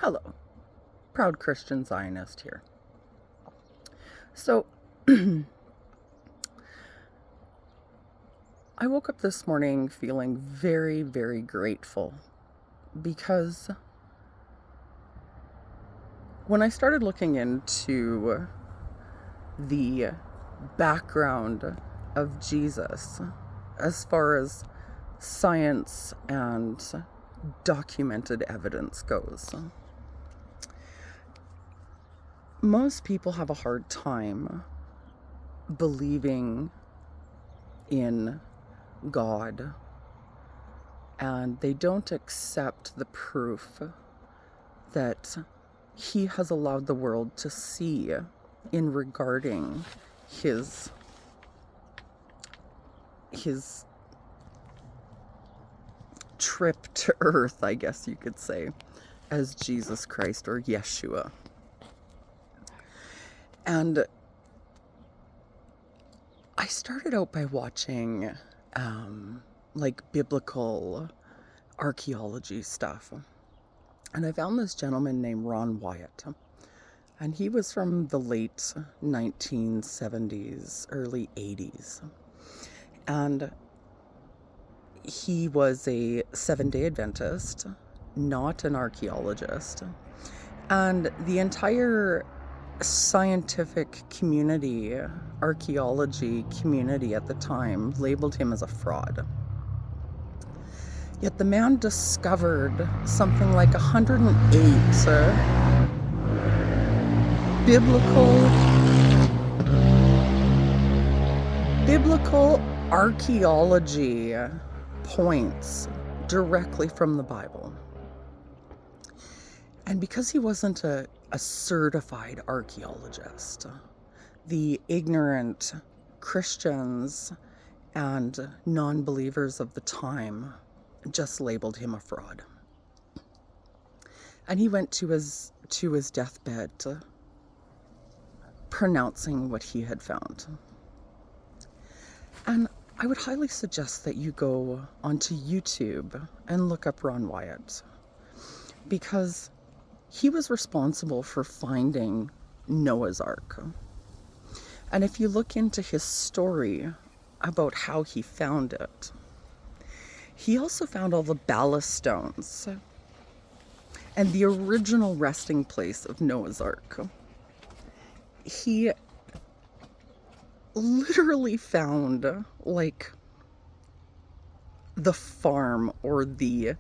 Hello, proud Christian Zionist here. So, I woke up this morning feeling very, very grateful because when I started looking into the background of Jesus, as far as science and documented evidence goes, most people have a hard time believing in God, and they don't accept the proof that He has allowed the world to see in regarding his trip to earth, I guess you could say, as Jesus Christ or Yeshua. And I started out by watching biblical archaeology stuff. And I found this gentleman named Ron Wyatt. And he was from the late 1970s, early 80s. And he was a Seventh-day Adventist, not an archaeologist. And the entire scientific community, archaeology community at the time, labeled him as a fraud. Yet the man discovered something like 108 biblical archaeology points directly from the Bible. And because he wasn't a certified archaeologist, the ignorant Christians and non-believers of the time just labeled him a fraud. And he went to his deathbed pronouncing what he had found. And I would highly suggest that you go onto YouTube and look up Ron Wyatt, because he was responsible for finding Noah's Ark. And if you look into his story about how he found it, he also found all the ballast stones and the original resting place of Noah's Ark. He literally found like the farm or the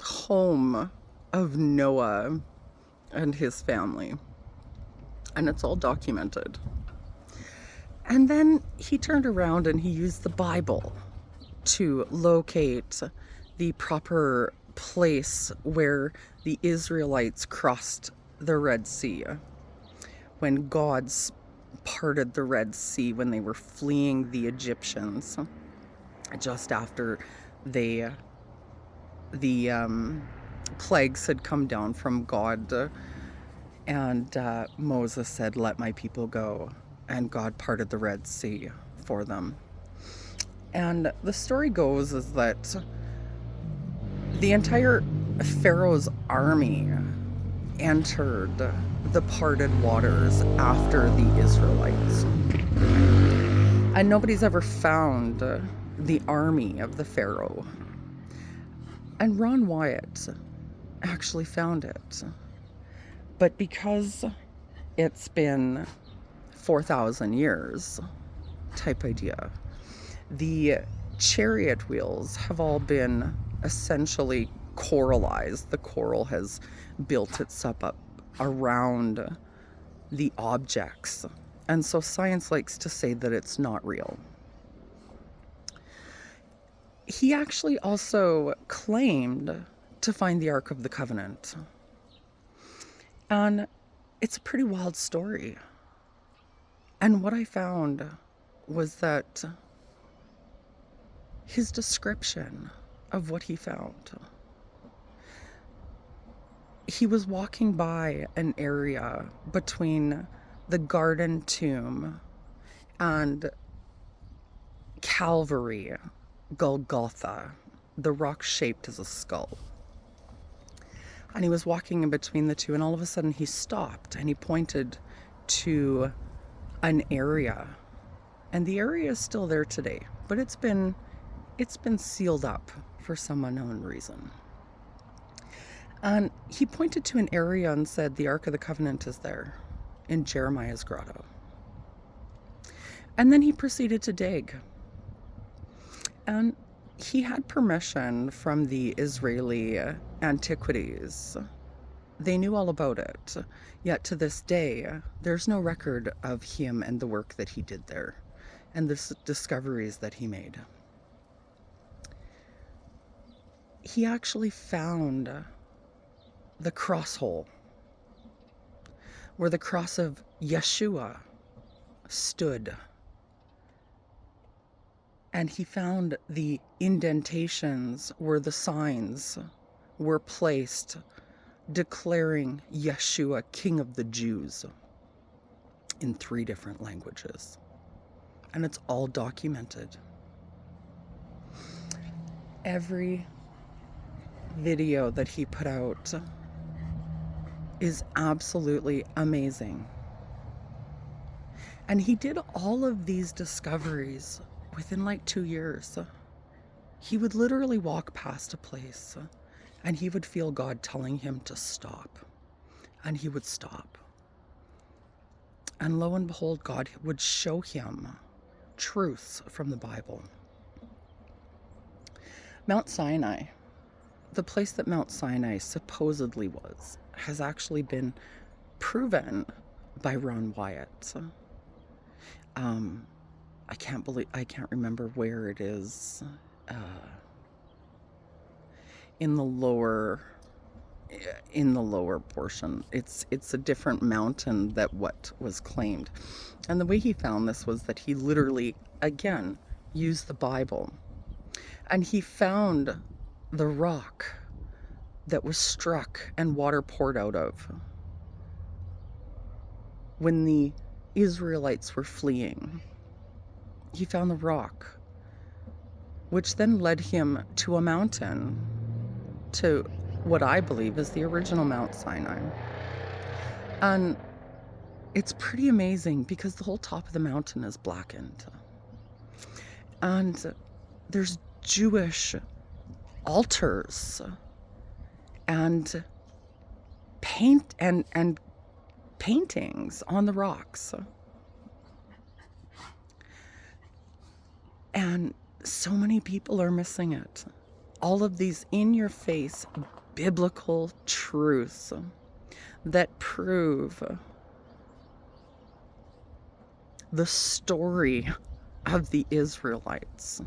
home of Noah and his family. And it's all documented. And then he turned around and he used the Bible to locate the proper place where the Israelites crossed the Red Sea, when God parted the Red Sea when they were fleeing the Egyptians, just after the plagues had come down from God, and Moses said, "Let my people go," and God parted the Red Sea for them. And the story goes is that the entire Pharaoh's army entered the parted waters after the Israelites. And nobody's ever found the army of the Pharaoh. And Ron Wyatt actually found it. But because it's been 4,000 years type idea, the chariot wheels have all been essentially coralized. The coral has built itself up around the objects. And so science likes to say that it's not real. He actually also claimed to find the Ark of the Covenant. And it's a pretty wild story. And what I found was that his description of what he found, he was walking by an area between the Garden Tomb and Calvary, Golgotha, the rock shaped as a skull. And he was walking in between the two, and all of a sudden he stopped and he pointed to an area. And the area is still there today, but it's been sealed up for some unknown reason. And he pointed to an area and said, the Ark of the Covenant is there in Jeremiah's grotto. And then he proceeded to dig. And he had permission from the Israeli antiquities. They knew all about it. Yet to this day, there's no record of him and the work that he did there and the discoveries that he made. He actually found the cross hole where the cross of Yeshua stood. And he found the indentations where the signs were placed declaring Yeshua King of the Jews in 3 different languages. And it's all documented. Every video that he put out is absolutely amazing. And he did all of these discoveries within like 2 years. He would literally walk past a place and he would feel God telling him to stop. And he would stop. And lo and behold, God would show him truths from the Bible. Mount Sinai, the place that Mount Sinai supposedly was, has actually been proven by Ron Wyatt. I can't remember where it is. In the lower portion. It's a different mountain that what was claimed. And the way he found this was that he literally, again, used the Bible. And he found the rock that was struck and water poured out of when the Israelites were fleeing. He found the rock, which then led him to a mountain, to what I believe is the original Mount Sinai. And it's pretty amazing because the whole top of the mountain is blackened. And there's Jewish altars and paintings on the rocks. And so many people are missing it. All of these in-your-face biblical truths that prove the story of the Israelites,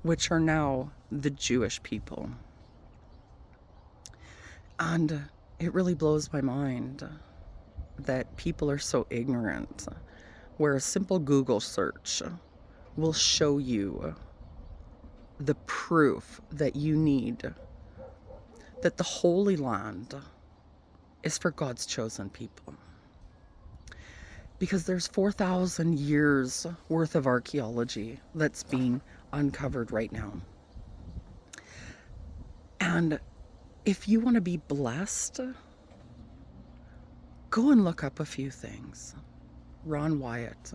which are now the Jewish people. And it really blows my mind that people are so ignorant, where a simple Google search will show you the proof that you need that the Holy Land is for God's chosen people. Because there's 4,000 years worth of archaeology that's being uncovered right now. And if you want to be blessed, go and look up a few things. Ron Wyatt.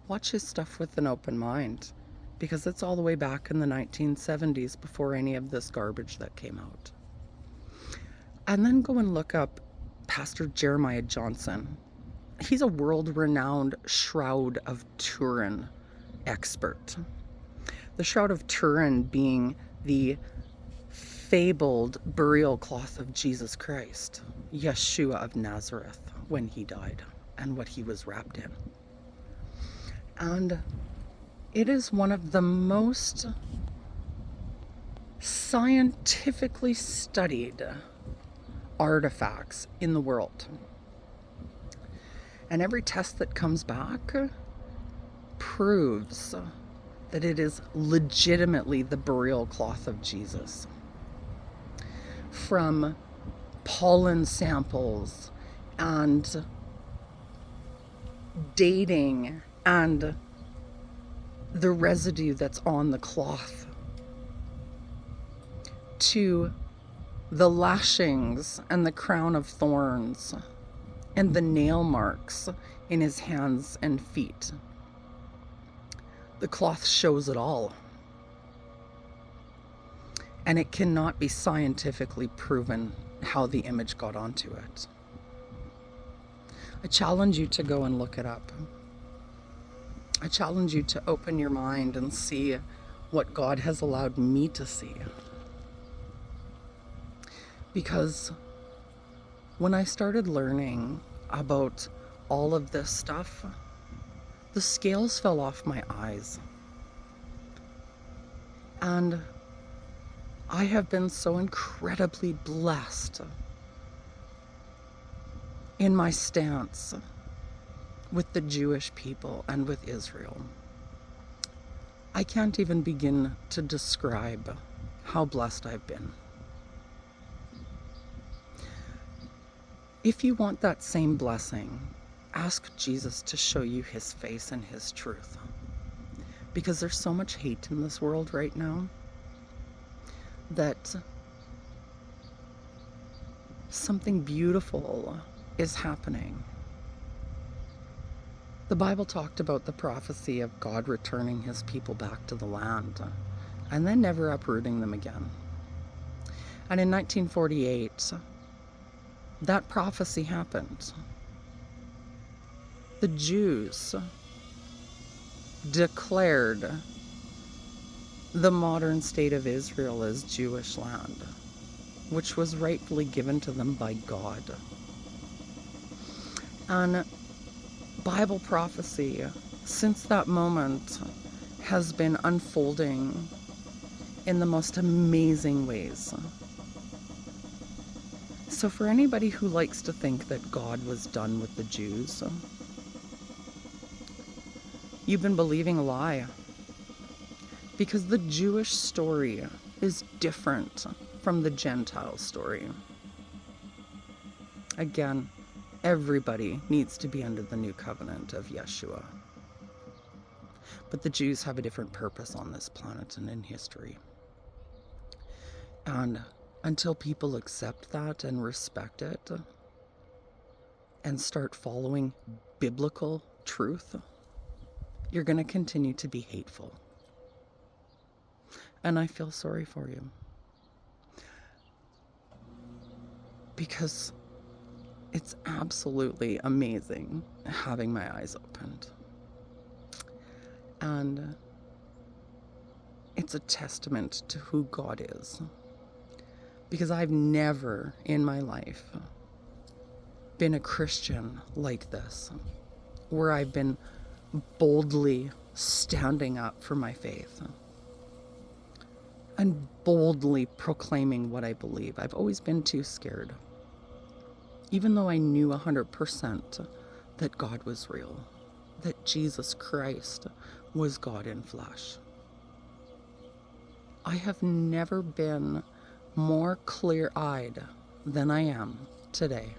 Watch his stuff with an open mind, because it's all the way back in the 1970s before any of this garbage that came out. And then go and look up Pastor Jeremiah Johnson. He's a world-renowned Shroud of Turin expert. The Shroud of Turin being the fabled burial cloth of Jesus Christ, Yeshua of Nazareth, when he died and what he was wrapped in. And it is one of the most scientifically studied artifacts in the world. And every test that comes back proves that it is legitimately the burial cloth of Jesus. From pollen samples and dating and the residue that's on the cloth to the lashings and the crown of thorns and the nail marks in his hands and feet. The cloth shows it all. And it cannot be scientifically proven how the image got onto it. I challenge you to go and look it up. I challenge you to open your mind and see what God has allowed me to see. Because when I started learning about all of this stuff, the scales fell off my eyes. And I have been so incredibly blessed in my stance with the Jewish people and with Israel. I can't even begin to describe how blessed I've been. If you want that same blessing, ask Jesus to show you his face and his truth. Because there's so much hate in this world right now that something beautiful is happening. The Bible talked about the prophecy of God returning his people back to the land and then never uprooting them again. And in 1948, that prophecy happened. The Jews declared the modern state of Israel as Jewish land, which was rightfully given to them by God. And Bible prophecy, since that moment, has been unfolding in the most amazing ways. So for anybody who likes to think that God was done with the Jews, you've been believing a lie. Because the Jewish story is different from the Gentile story. Again, everybody needs to be under the new covenant of Yeshua. But the Jews have a different purpose on this planet and in history. And until people accept that and respect it and start following biblical truth, you're going to continue to be hateful. And I feel sorry for you. Because it's absolutely amazing having my eyes opened. And it's a testament to who God is. Because I've never in my life been a Christian like this, where I've been boldly standing up for my faith and boldly proclaiming what I believe. I've always been too scared. Even though I knew 100% that God was real, that Jesus Christ was God in flesh. I have never been more clear-eyed than I am today.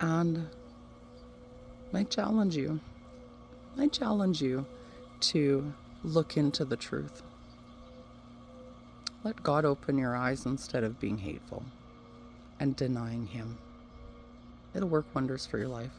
And I challenge you to look into the truth. Let God open your eyes instead of being hateful and denying him. It'll work wonders for your life.